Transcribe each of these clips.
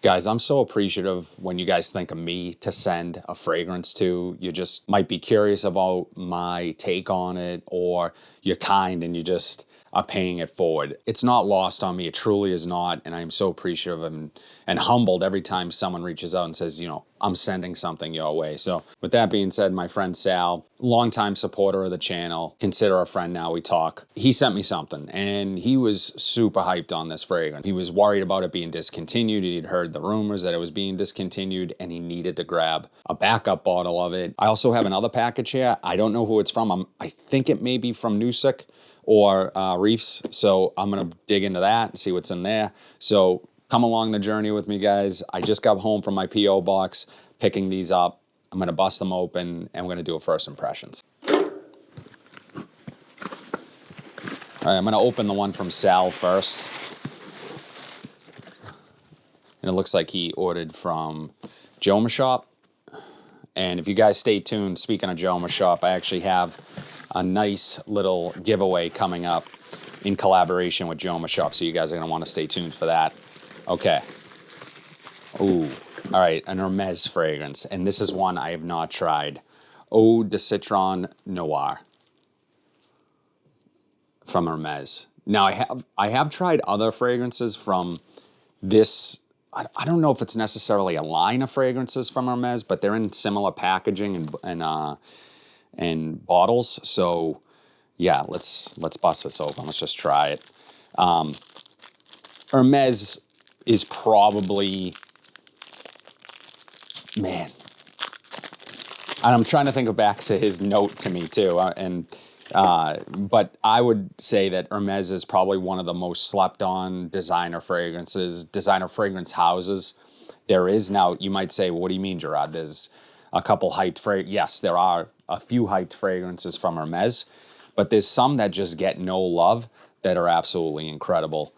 Guys, I'm so appreciative when you guys think of me to send a fragrance to. You just might be curious about my take on it, or you're kind and you just are paying it forward. It's not lost on me. It truly is not. And I'm so appreciative and humbled every time someone reaches out and says, you know, I'm sending something your way. So with that being said, my friend Sal, longtime supporter of the channel, consider a friend now, we talk. He sent me something and he was super hyped on this fragrance. He was worried about it being discontinued. He'd heard the rumors that it was being discontinued and he needed to grab a backup bottle of it. I also have another package here. I don't know who it's from. I think it may be from Nusik or Reefs. So I'm going to dig into that and see what's in there. So come along the journey with me, guys. I just got home from my P.O. box, picking these up. I'm going to bust them open and we're going to do a first impressions. All right, I'm going to open the one from Sal first. And it looks like he ordered from Jomashop. And if you guys stay tuned, speaking of Jomashop, I actually have a nice little giveaway coming up in collaboration with Jomashop. So you guys are going to want to stay tuned for that. Okay. Ooh. All right. An Hermes fragrance. And this is one I have not tried. Eau de Citron Noir from Hermes. Now, I have tried other fragrances from this. I don't know if it's necessarily a line of fragrances from Hermes, but they're in similar packaging and bottles. So yeah, let's bust this open. Let's just try it. Hermes is probably, man, and I'm trying to think back to his note to me too. But I would say that Hermes is probably one of the most slept on designer fragrance houses there is. Now, you might say, well, what do you mean, Gerard? There's a couple hyped fragrances. Yes, there are a few hyped fragrances from Hermes, but there's some that just get no love that are absolutely incredible.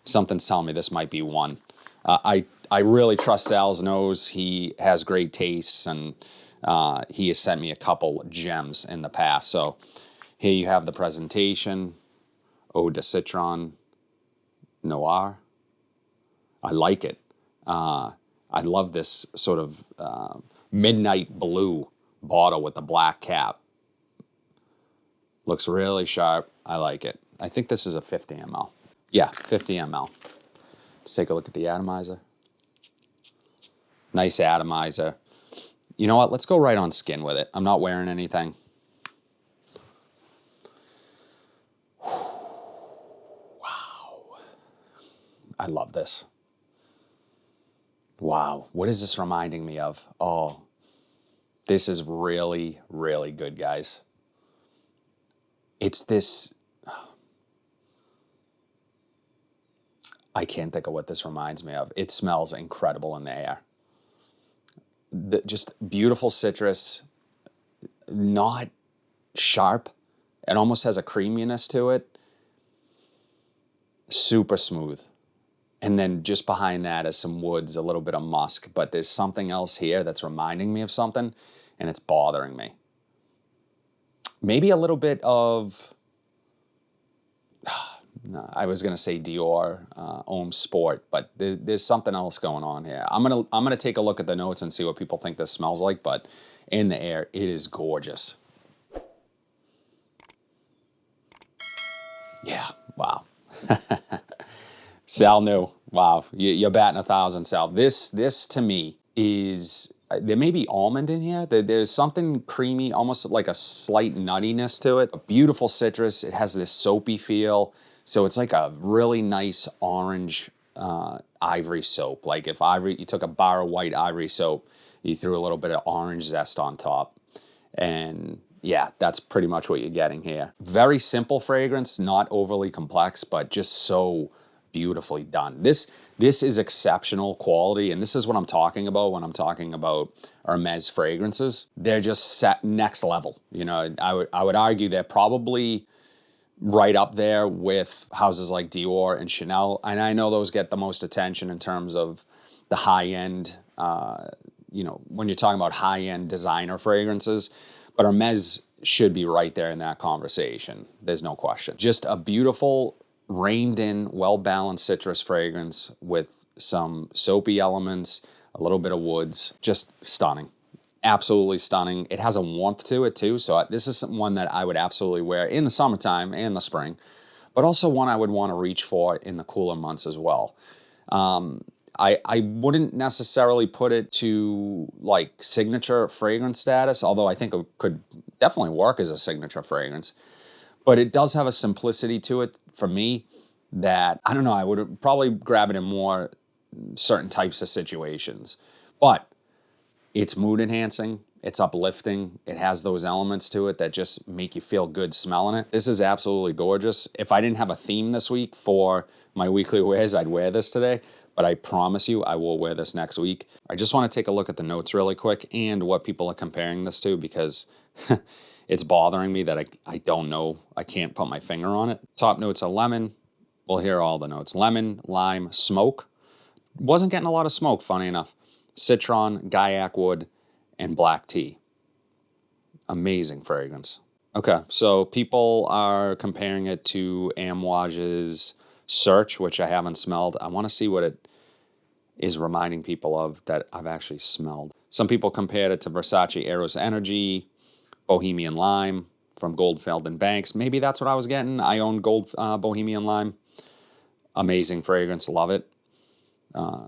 Something's telling me this might be one. I really trust Sal's nose. He has great tastes, and he has sent me a couple gems in the past. So here you have the presentation, Eau de Citron Noir. I like it. I love this sort of midnight blue bottle with the black cap. Looks really sharp. I like it. I think this is a 50 ml. Yeah, 50 ml. Let's take a look at the atomizer. Nice atomizer. You know what? Let's go right on skin with it. I'm not wearing anything. Wow. I love this. Wow. What is this reminding me of? Oh, this is really, really good, guys. It's this... I can't think of what this reminds me of. It smells incredible in the air. Just beautiful citrus, not sharp. It almost has a creaminess to it. Super smooth. And then just behind that is some woods, a little bit of musk. But there's something else here that's reminding me of something, and it's bothering me. Maybe a little bit of... I was gonna say Dior Homme Sport, but there's something else going on here. I'm gonna take a look at the notes and see what people think this smells like. But in the air, it is gorgeous. Yeah, wow. Sal knew. Wow, you're batting 1,000, Sal. This to me is, there may be almond in here. There's something creamy, almost like a slight nuttiness to it. A beautiful citrus. It has this soapy feel. So it's like a really nice orange ivory soap. Like if you took a bar of white ivory soap, you threw a little bit of orange zest on top. And yeah, that's pretty much what you're getting here. Very simple fragrance, not overly complex, but just so beautifully done. This is exceptional quality, and this is what I'm talking about when I'm talking about Hermes fragrances. They're just set next level. You know, I would argue they're probably right up there with houses like Dior and Chanel. And I know those get the most attention in terms of the high-end, you know, when you're talking about high-end designer fragrances. But Hermes should be right there in that conversation. There's no question. Just a beautiful, reined-in, well-balanced citrus fragrance with some soapy elements, a little bit of woods, just stunning. Absolutely stunning. It has a warmth to it too, so this is one that I would absolutely wear in the summertime and the spring, but also one I would want to reach for in the cooler months as well. I wouldn't necessarily put it to like signature fragrance status, although I think it could definitely work as a signature fragrance. But it does have a simplicity to it for me that, I don't know, I would probably grab it in more certain types of situations. But it's mood enhancing, it's uplifting, it has those elements to it that just make you feel good smelling it. This is absolutely gorgeous. If I didn't have a theme this week for my weekly wears, I'd wear this today. But I promise you I will wear this next week. I just want to take a look at the notes really quick and what people are comparing this to, because it's bothering me that I don't know. I can't put my finger on it. Top notes are lemon. Well, here are all the notes. Lemon, lime, smoke. Wasn't getting a lot of smoke, funny enough. Citron, guaiac wood, and black tea. Amazing fragrance. Okay, so people are comparing it to Amouage's Search, which I haven't smelled. I want to see what it is reminding people of that I've actually smelled. Some people compared it to Versace Eros Energy, Bohemian Lime from Goldfield and Banks. Maybe that's what I was getting. I own Bohemian Lime. Amazing fragrance, love it.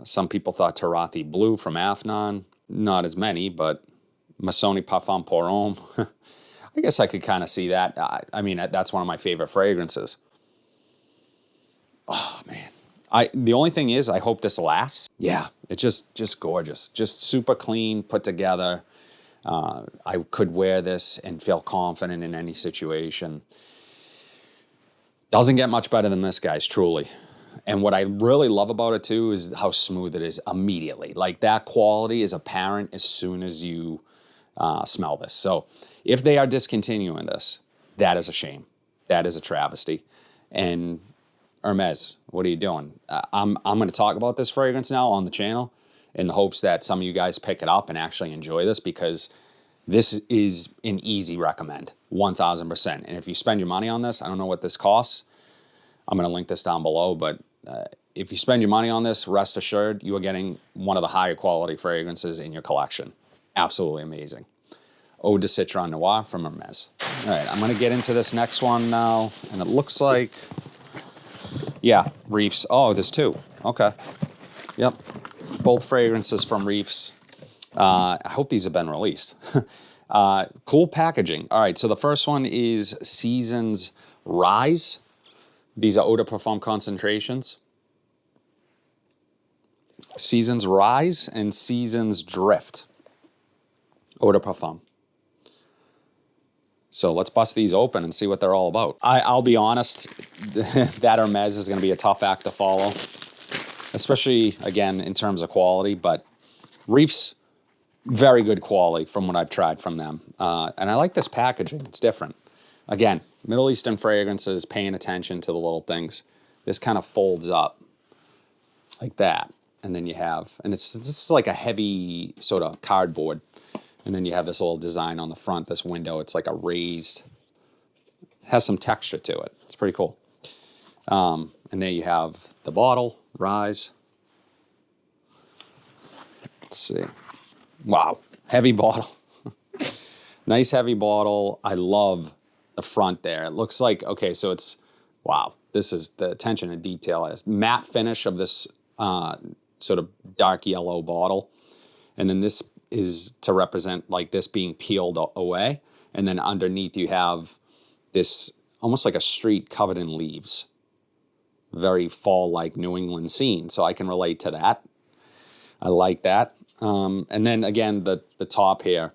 Some people thought Tarathi Blue from Afnan. Not as many, but Missoni Parfum Pour Homme. I guess I could kind of see that. I mean, that's one of my favorite fragrances. Oh, man. The only thing is, I hope this lasts. Yeah, it's just gorgeous. Just super clean, put together. I could wear this and feel confident in any situation. Doesn't get much better than this, guys, truly. And what I really love about it, too, is how smooth it is immediately. Like, that quality is apparent as soon as you smell this. So if they are discontinuing this, that is a shame. That is a travesty. And Hermes, what are you doing? I'm going to talk about this fragrance now on the channel in the hopes that some of you guys pick it up and actually enjoy this, because this is an easy recommend, 1,000%. And if you spend your money on this, I don't know what this costs. I'm going to link this down below, but if you spend your money on this, rest assured you are getting one of the higher quality fragrances in your collection. Absolutely amazing. Eau de Citron Noir from Hermes. All right, I'm going to get into this next one now, and it looks like, yeah, Reefs. Oh, there's two. Okay. Yep. Both fragrances from Reefs. I hope these have been released. Cool packaging. All right, so the first one is Seasons Rise. These are Eau de Parfum concentrations. Seasons Rise and Seasons Drift. Eau de Parfum. So let's bust these open and see what they're all about. I'll be honest, that Hermes is going to be a tough act to follow, especially, again, in terms of quality. But Reefs, very good quality from what I've tried from them. And I like this packaging. It's different. Again, Middle Eastern fragrances, paying attention to the little things. This kind of folds up like that. And then you have, and this is like a heavy sort of cardboard. And then you have this little design on the front, this window. It's like a raised, has some texture to it. It's pretty cool. And there you have the bottle, Rise. Let's see. Wow, heavy bottle. Nice heavy bottle. I love the front there. It looks like, okay, so it's, wow, this is the attention to detail. Is matte finish of this sort of dark yellow bottle. And then this is to represent like this being peeled away. And then underneath you have this almost like a street covered in leaves. Very fall-like New England scene. So I can relate to that. I like that. And then again, the top here,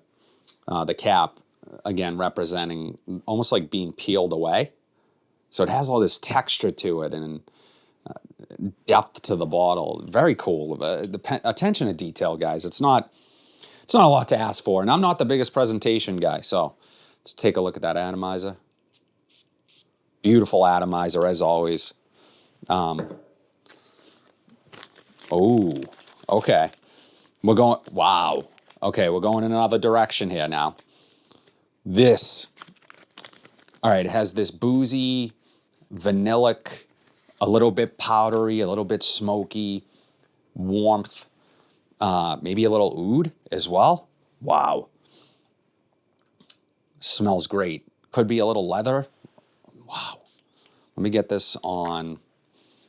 the cap, again, representing almost like being peeled away. So it has all this texture to it and depth to the bottle. Very cool. The attention to detail, guys. It's not a lot to ask for. And I'm not the biggest presentation guy. So let's take a look at that atomizer. Beautiful atomizer, as always. Oh, okay. We're going, wow. Okay, we're going in another direction here now. This, all right, it has this boozy, vanillic, a little bit powdery, a little bit smoky, warmth, maybe a little oud as well. Wow. Smells great. Could be a little leather. Wow. Let me get this on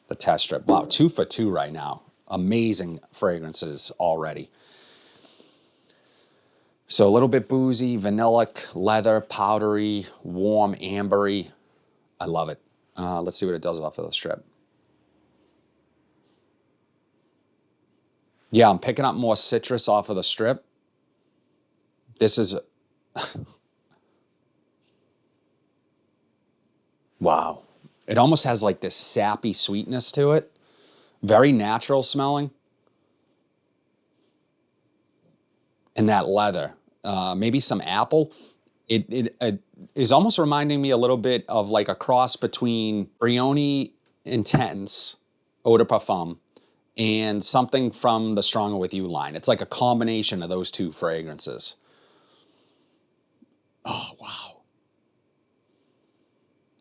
the test strip. Wow, 2 for 2 right now. Amazing fragrances already. So a little bit boozy, vanillic, leather, powdery, warm, ambery. I love it. Let's see what it does off of the strip. Yeah, I'm picking up more citrus off of the strip. This is... wow. It almost has like this sappy sweetness to it. Very natural smelling. And that leather. Maybe some apple. It is almost reminding me a little bit of like a cross between Brioni Intense Eau de Parfum and something from the Stronger With You line. It's like a combination of those two fragrances. Oh, wow.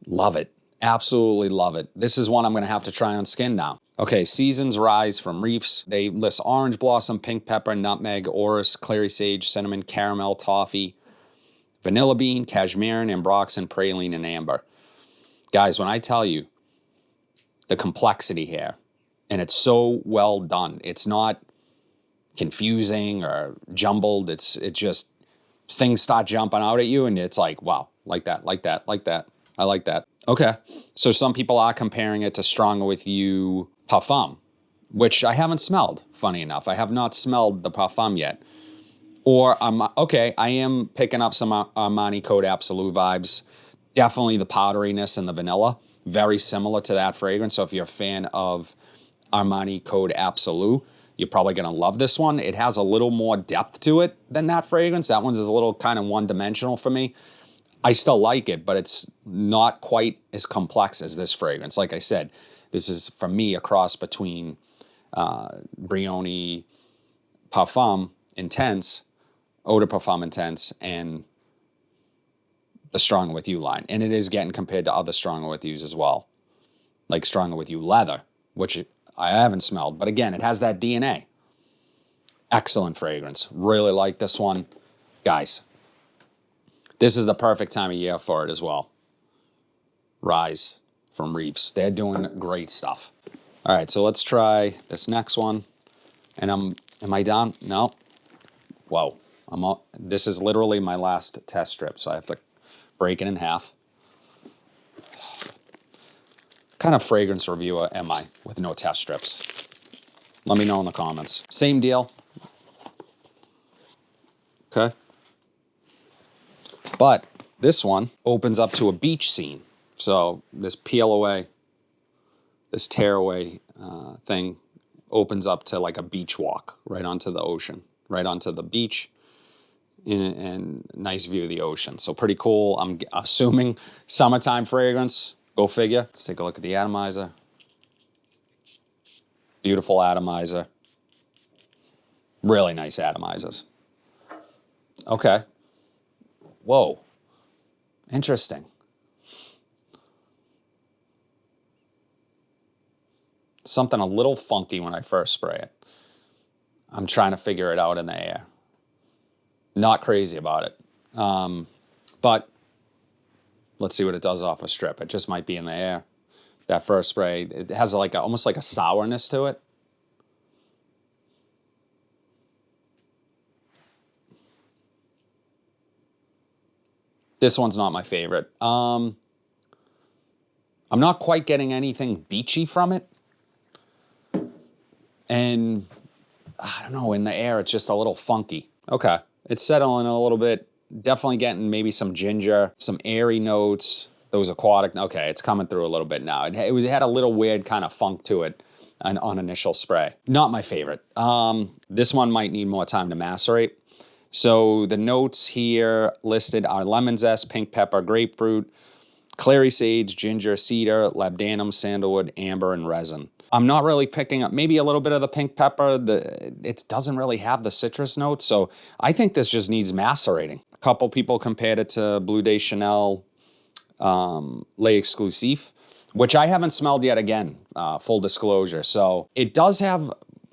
Love it. Absolutely love it. This is one I'm going to have to try on skin now. Okay, Seasons Rise from Reefs. They list orange blossom, pink pepper, nutmeg, orris, clary sage, cinnamon, caramel, toffee, vanilla bean, cashmere, ambroxan, praline, and amber. Guys, when I tell you the complexity here, and it's so well done, it's not confusing or jumbled. It's just things start jumping out at you, and it's like, wow, like that, like that, like that. I like that. Okay, so some people are comparing it to Stronger With You Parfum, which I haven't smelled, funny enough. I have not smelled the Parfum yet. Or, okay, I am picking up some Armani Code Absolute vibes. Definitely the powderiness and the vanilla. Very similar to that fragrance. So if you're a fan of Armani Code Absolute, you're probably going to love this one. It has a little more depth to it than that fragrance. That one's a little kind of one-dimensional for me. I still like it, but it's not quite as complex as this fragrance. Like I said, this is, for me, a cross between Brioni Parfum Intense, Eau de Parfum Intense, and the Stronger With You line. And it is getting compared to other Stronger With Yous as well. Like Stronger With You Leather, which I haven't smelled. But again, it has that DNA. Excellent fragrance. Really like this one. Guys, this is the perfect time of year for it as well. Rise from Reefs. They're doing great stuff. All right, so let's try this next one. And am I done? No. Whoa. This is literally my last test strip, so I have to break it in half. What kind of fragrance reviewer am I with no test strips? Let me know in the comments. Same deal. Okay. But this one opens up to a beach scene. So this peel away, this tear away thing opens up to like a beach walk right onto the ocean, right onto the beach, and nice view of the ocean. So pretty cool. I'm assuming summertime fragrance. Go figure. Let's take a look at the atomizer. Beautiful atomizer. Really nice atomizers. Okay. Whoa. Interesting. Something a little funky when I first spray it. I'm trying to figure it out in the air. Not crazy about it. But let's see what it does off a strip. It just might be in the air. That first spray, it has like almost like a sourness to it. This one's not my favorite. I'm not quite getting anything beachy from it. And I don't know, in the air, it's just a little funky. Okay, it's settling a little bit. Definitely getting maybe some ginger, some airy notes, those aquatic. Okay, it's coming through a little bit now. It had a little weird kind of funk to it on initial spray. Not my favorite. This one might need more time to macerate. So the notes here listed are lemon zest, pink pepper, grapefruit, clary sage, ginger, cedar, labdanum, sandalwood, amber, and resin. I'm not really picking up maybe a little bit of the pink pepper. It doesn't really have the citrus notes, so I think this just needs macerating. A couple people compared it to Bleu de Chanel Les Exclusifs, which I haven't smelled yet again, full disclosure. So it does have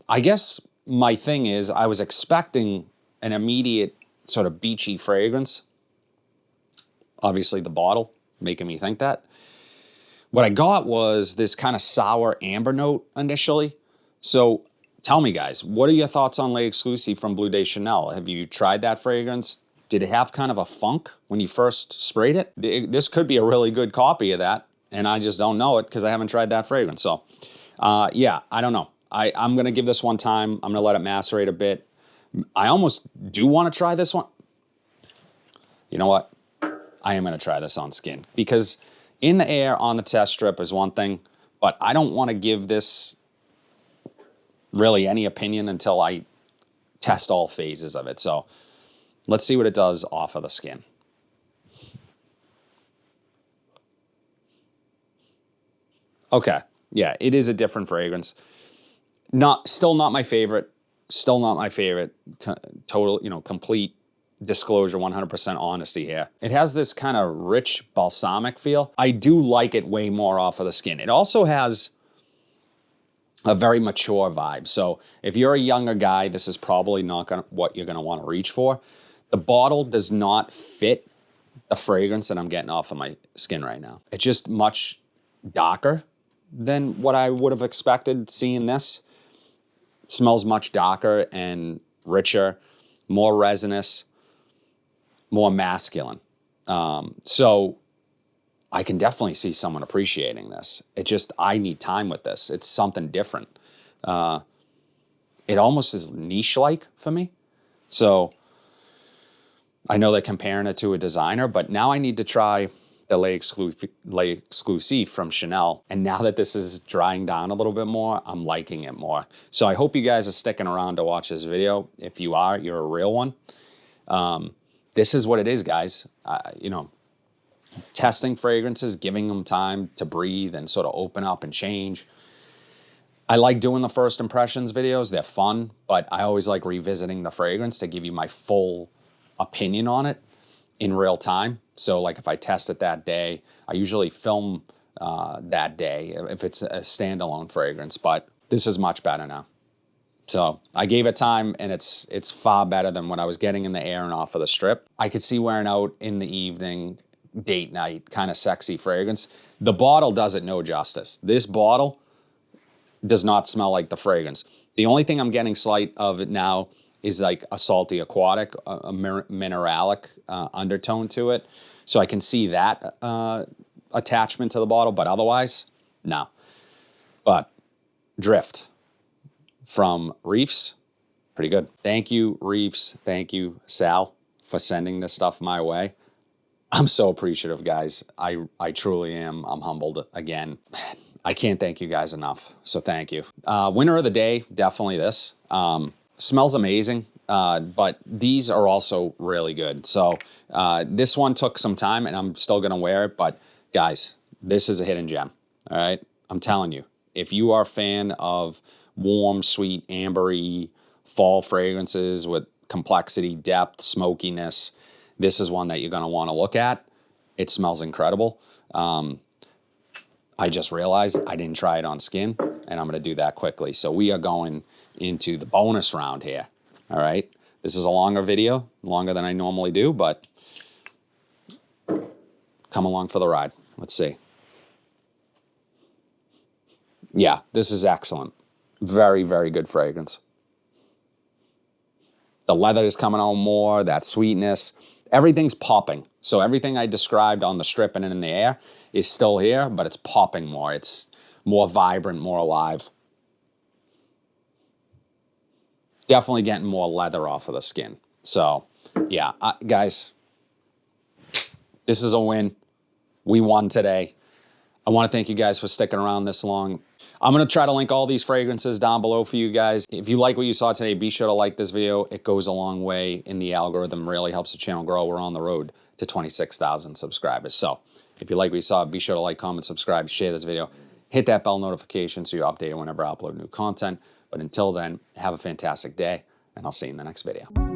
I guess my thing is I was expecting an immediate sort of beachy fragrance. Obviously the bottle making me think that. What I got was this kind of sour amber note initially. So tell me, guys, what are your thoughts on L'Exclusive from Bleu de Chanel? Have you tried that fragrance? Did it have kind of a funk when you first sprayed it? This could be a really good copy of that, and I just don't know it because I haven't tried that fragrance. So, yeah, I don't know. I'm going to give this one time. I'm going to let it macerate a bit. I almost do want to try this one. You know what? I am going to try this on skin because in the air on the test strip is one thing, but I don't want to give this really any opinion until I test all phases of it. So let's see what it does off of the skin. Okay, yeah, it is a different fragrance. Still not my favorite. Still not my favorite. Total, complete disclosure, 100% honesty here. It has this kind of rich balsamic feel. I do like it way more off of the skin. It also has a very mature vibe. So if you're a younger guy, this is probably not what you're gonna want to reach for. The bottle does not fit the fragrance that I'm getting off of my skin right now. It's just much darker than what I would have expected seeing this. It smells much darker and richer, more resinous, more masculine. So I can definitely see someone appreciating this. I need time with this. It's something different. It almost is niche-like for me. So I know they're comparing it to a designer, but now I need to try the L'Exclusive from Chanel. And now that this is drying down a little bit more, I'm liking it more. So I hope you guys are sticking around to watch this video. If you are, you're a real one. This is what it is, guys. Testing fragrances, giving them time to breathe and sort of open up and change. I like doing the first impressions videos. They're fun, but I always like revisiting the fragrance to give you my full opinion on it in real time. So like if I test it that day, I usually film that day if it's a standalone fragrance, but this is much better now. So I gave it time, and it's far better than what I was getting in the air and off of the strip. I could see wearing out in the evening, date night, kind of sexy fragrance. The bottle does it no justice. This bottle does not smell like the fragrance. The only thing I'm getting slight of it now is like a salty aquatic, a mineralic undertone to it. So I can see that attachment to the bottle, but otherwise, no. But Drift from Reefs, pretty good. Thank you, Reefs. Thank you, Sal, for sending this stuff my way. I'm so appreciative, guys. I truly am. I'm humbled again. I can't thank you guys enough, so thank you. Winner of the day, definitely this. Smells amazing, but these are also really good. So this one took some time, and I'm still gonna wear it, but guys, this is a hidden gem, all right? I'm telling you, if you are a fan of warm, sweet, ambery fall fragrances with complexity, depth, smokiness, this is one that you're gonna wanna look at. It smells incredible. I just realized I didn't try it on skin, and I'm gonna do that quickly. So we are going into the bonus round here, all right? This is a longer video, longer than I normally do, but come along for the ride. Let's see. Yeah, this is excellent. Very, very good fragrance. The leather is coming on more, that sweetness. Everything's popping. So everything I described on the strip and in the air is still here, but it's popping more. It's more vibrant, more alive. Definitely getting more leather off of the skin. So, yeah, guys, this is a win. We won today. I want to thank you guys for sticking around this long. I'm going to try to link all these fragrances down below for you guys. If you like what you saw today, be sure to like this video. It goes a long way in the algorithm, really helps the channel grow. We're on the road to 26,000 subscribers. So if you like what you saw, be sure to like, comment, subscribe, share this video. Hit that bell notification so you're updated whenever I upload new content. But until then, have a fantastic day, and I'll see you in the next video.